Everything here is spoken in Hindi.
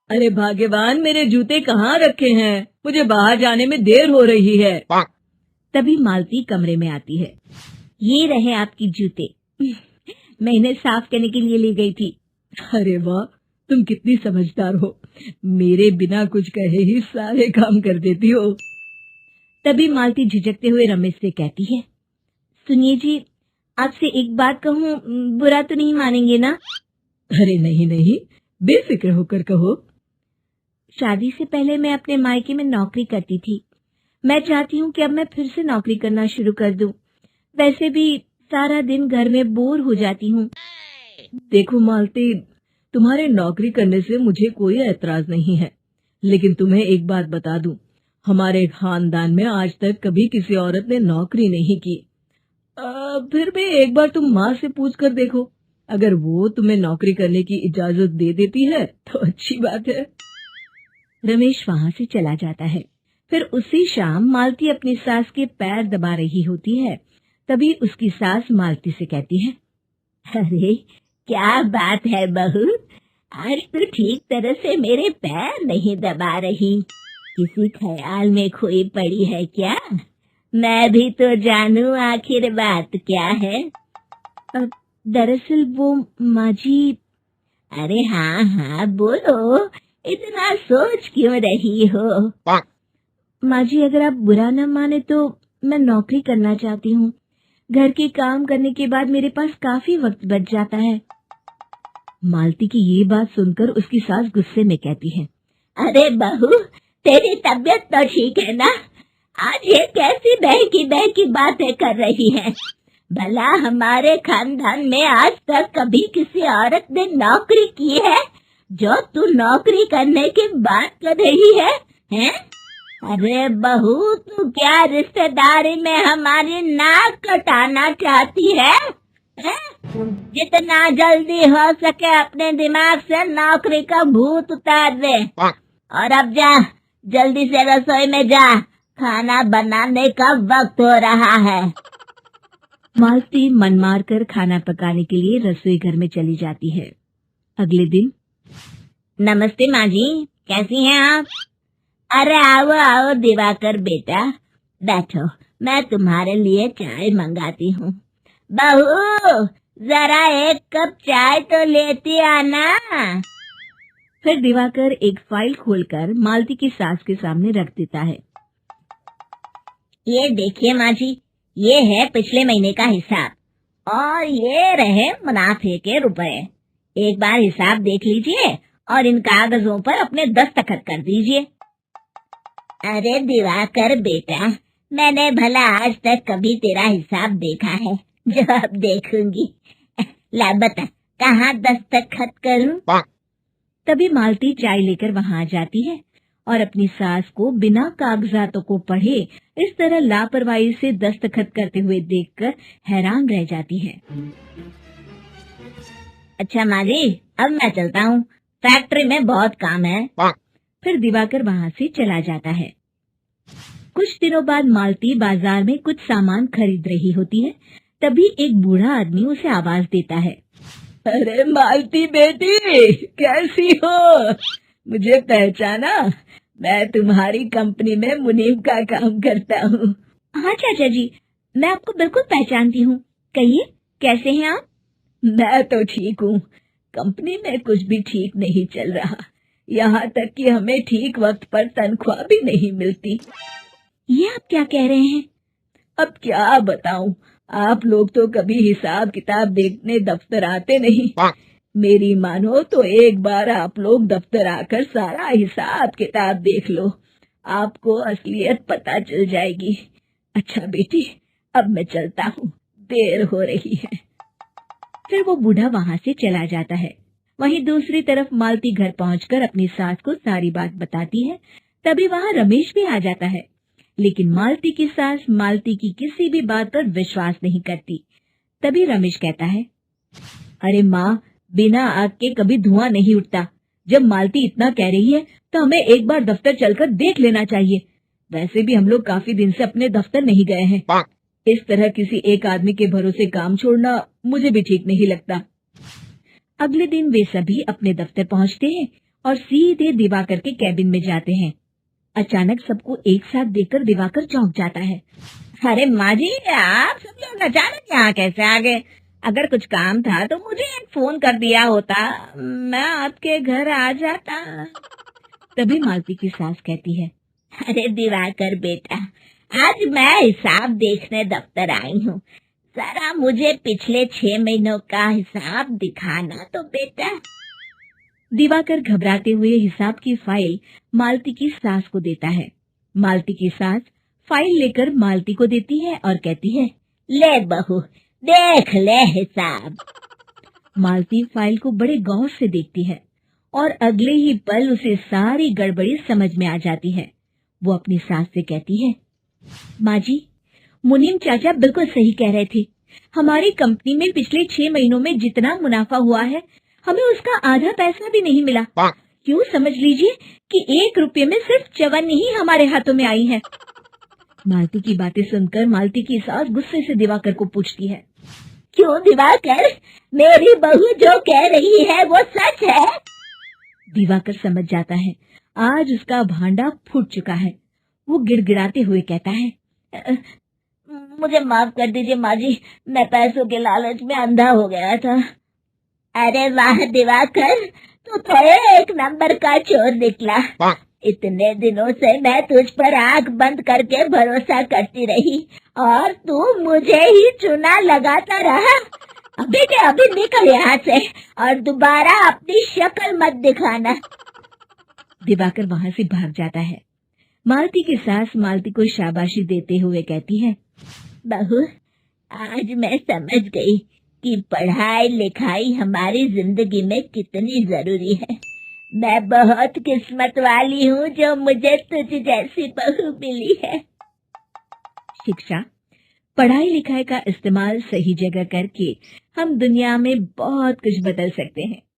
अरे भाग्यवान, मेरे जूते कहाँ रखे हैं? मुझे बाहर जाने में देर हो रही है। तभी मालती कमरे में आती है। ये रहे आपकी जूते। मैं इन्हें साफ करने के लिए ले गई थी। अरे वाह, तुम कितनी समझदार हो। मेरे बिना कुछ कहे ही सारे काम कर देती हो। तभी मालती झिझकते हुए रमेश से कहती है, सुनिए जी, आपसे एक बात कहूँ, बुरा तो नहीं मानेंगे ना? अरे नहीं नहीं, बेफिक्र होकर कहो। शादी से पहले मैं अपने मायके में नौकरी करती थी। मैं चाहती हूँ कि अब मैं फिर से नौकरी करना शुरू कर दूं। वैसे भी सारा दिन घर में बोर हो जाती हूँ। देखो मालती, तुम्हारे नौकरी करने से मुझे कोई ऐतराज नहीं है, लेकिन तुम्हें एक बात बता दूं, हमारे खानदान में आज तक कभी किसी औरत ने नौकरी नहीं की। फिर भी एक बार तुम माँ से पूछ कर देखो, अगर वो तुम्हें नौकरी करने की इजाजत दे देती है तो अच्छी बात है। रमेश वहाँ से चला जाता है। फिर उसी शाम मालती अपनी सास के पैर दबा रही होती है। तभी उसकी सास मालती से कहती है, अरे क्या बात है बहू, आज तो ठीक तरह से मेरे पैर नहीं दबा रही। किसी ख्याल में खोई पड़ी है क्या? मैं भी तो जानूं आखिर बात क्या है। दरअसल वो माँ जी। अरे हाँ हाँ बोलो, इतना सोच क्यों रही हो? माँ जी, अगर आप बुरा न माने तो मैं नौकरी करना चाहती हूँ। घर के काम करने के बाद मेरे पास काफी वक्त बच जाता है। मालती की ये बात सुनकर उसकी सास गुस्से में कहती है, अरे बहू, तेरी तबीयत तो ठीक है ना? आज ये कैसी बहकी बातें कर रही है? भला हमारे खानदान में आज तक कभी किसी औरत ने नौकरी की है जो तू नौकरी करने की बात कर रही है, हैं? अरे बहू, तू क्या रिश्तेदारी में हमारी नाक कटाना चाहती है? जितना जल्दी हो सके अपने दिमाग से नौकरी का भूत उतार दे। और अब जा, जल्दी से रसोई में जा, खाना बनाने का वक्त हो रहा है। मालती मन मार कर खाना पकाने के लिए रसोई घर में चली जाती है। अगले दिन, नमस्ते माँ जी, कैसी हैं आप? अरे आओ आओ दिवाकर बेटा, बैठो, मैं तुम्हारे लिए चाय मंगाती हूँ। बहू, जरा एक कप चाय तो लेती आना। फिर दिवाकर एक फाइल खोलकर मालती की सास के सामने रख देता है। ये देखिए माँ जी, ये है पिछले महीने का हिसाब और ये रहे मुनाफे के रुपए। एक बार हिसाब देख लीजिए और इन कागजों पर अपने दस्तखत कर दीजिए। अरे दिवाकर बेटा, मैंने भला आज तक कभी तेरा हिसाब देखा है जो अब देखूंगी? ला बता, कहाँ दस्तखत करूं? तभी मालती चाय लेकर वहाँ आ जाती है और अपनी सास को बिना कागजातों को पढ़े इस तरह लापरवाही से दस्तखत करते हुए देखकर हैरान रह जाती है। अच्छा माँ जी, अब मैं चलता हूँ, फैक्ट्री में बहुत काम है। फिर दिवाकर वहाँ से चला जाता है। कुछ दिनों बाद मालती बाजार में कुछ सामान खरीद रही होती है। तभी एक बूढ़ा आदमी उसे आवाज देता है, अरे मालती बेटी, कैसी हो? मुझे पहचाना? मैं तुम्हारी कंपनी में मुनीम का काम करता हूँ। हाँ चाचा जी, मैं आपको बिल्कुल पहचानती हूँ। कहिए, कैसे हैं आप? मैं तो ठीक हूँ। कंपनी में कुछ भी ठीक नहीं चल रहा, यहाँ तक कि हमें ठीक वक्त पर तनख्वाह भी नहीं मिलती। ये आप क्या कह रहे हैं? अब क्या बताऊं, आप लोग तो कभी हिसाब किताब देखने दफ्तर आते नहीं। मेरी मानो तो एक बार आप लोग दफ्तर आकर सारा हिसाब किताब देख लो, आपको असलियत पता चल जाएगी। अच्छा बेटी, अब मैं चलता हूँ, देर हो रही है। फिर वो बूढ़ा वहाँ से चला जाता है। वहीं दूसरी तरफ मालती घर पहुंचकर अपनी सास को सारी बात बताती है। तभी वहाँ रमेश भी आ जाता है, लेकिन मालती की सास मालती की किसी भी बात पर विश्वास नहीं करती। तभी रमेश कहता है, अरे माँ, बिना आग के कभी धुआं नहीं उठता। जब मालती इतना कह रही है तो हमें एक बार दफ्तर चलकर देख लेना चाहिए। वैसे भी हम लोग काफी दिन से अपने दफ्तर नहीं गए हैं। इस तरह किसी एक आदमी के भरोसे काम छोड़ना मुझे भी ठीक नहीं लगता। अगले दिन वे सभी अपने दफ्तर पहुंचते हैं और सीधे दिवाकर के कैबिन में जाते हैं। अचानक सबको एक साथ देखकर दिवाकर चौंक जाता है। अरे माँ जी, आप सब लोग अचानक यहाँ कैसे आ गए? अगर कुछ काम था तो मुझे एक फोन कर दिया होता, मैं आपके घर आ जाता। तभी मालती की सास कहती है, अरे दिवाकर बेटा, आज मैं हिसाब देखने दफ्तर आई हूँ, जरा मुझे पिछले 6 महीनों का हिसाब दिखाना तो बेटा। दिवाकर घबराते हुए हिसाब की फाइल मालती की सास को देता है। मालती की सास फाइल लेकर मालती को देती है और कहती है, ले बहू, देख ले हिसाब। मालती फाइल को बड़े गौर से देखती है और अगले ही पल उसे सारी गड़बड़ी समझ में आ जाती है। वो अपनी सास से कहती है, माँ जी, मुनीम चाचा बिल्कुल सही कह रहे थे। हमारी कंपनी में पिछले 6 महीनों में जितना मुनाफा हुआ है, हमें उसका आधा पैसा भी नहीं मिला। क्यों समझ लीजिए कि 1 रुपये में सिर्फ चवन्नी ही हमारे हाथों में आई है। मालती की बातें सुनकर मालती की सास गुस्से से दिवाकर को पूछती है, क्यों दिवाकर, मेरी बहू जो कह रही है वो सच है? दिवाकर समझ जाता है आज उसका भांडा फूट चुका है। वो गिड़गिड़ाते हुए कहता है, "अ, मुझे माफ कर दीजिए माँ जी, मैं पैसों के लालच में अंधा हो गया था। अरे वाह दिवाकर, तू तो एक नंबर का चोर निकला। इतने दिनों से मैं तुझ पर आंख बंद करके भरोसा करती रही और तू मुझे ही चुना लगाता रहा। अभी के अभी निकल यहाँ से और दोबारा अपनी शक्ल मत दिखाना। दिवाकर वहाँ से भाग जाता है। मालती की सास मालती को शाबाशी देते हुए कहती है, बहू, आज मैं समझ गई कि पढ़ाई लिखाई हमारी जिंदगी में कितनी जरूरी है। मैं बहुत किस्मत वाली हूँ जो मुझे तुझ जैसी बहू मिली है। शिक्षा, पढ़ाई लिखाई का इस्तेमाल सही जगह करके हम दुनिया में बहुत कुछ बदल सकते हैं।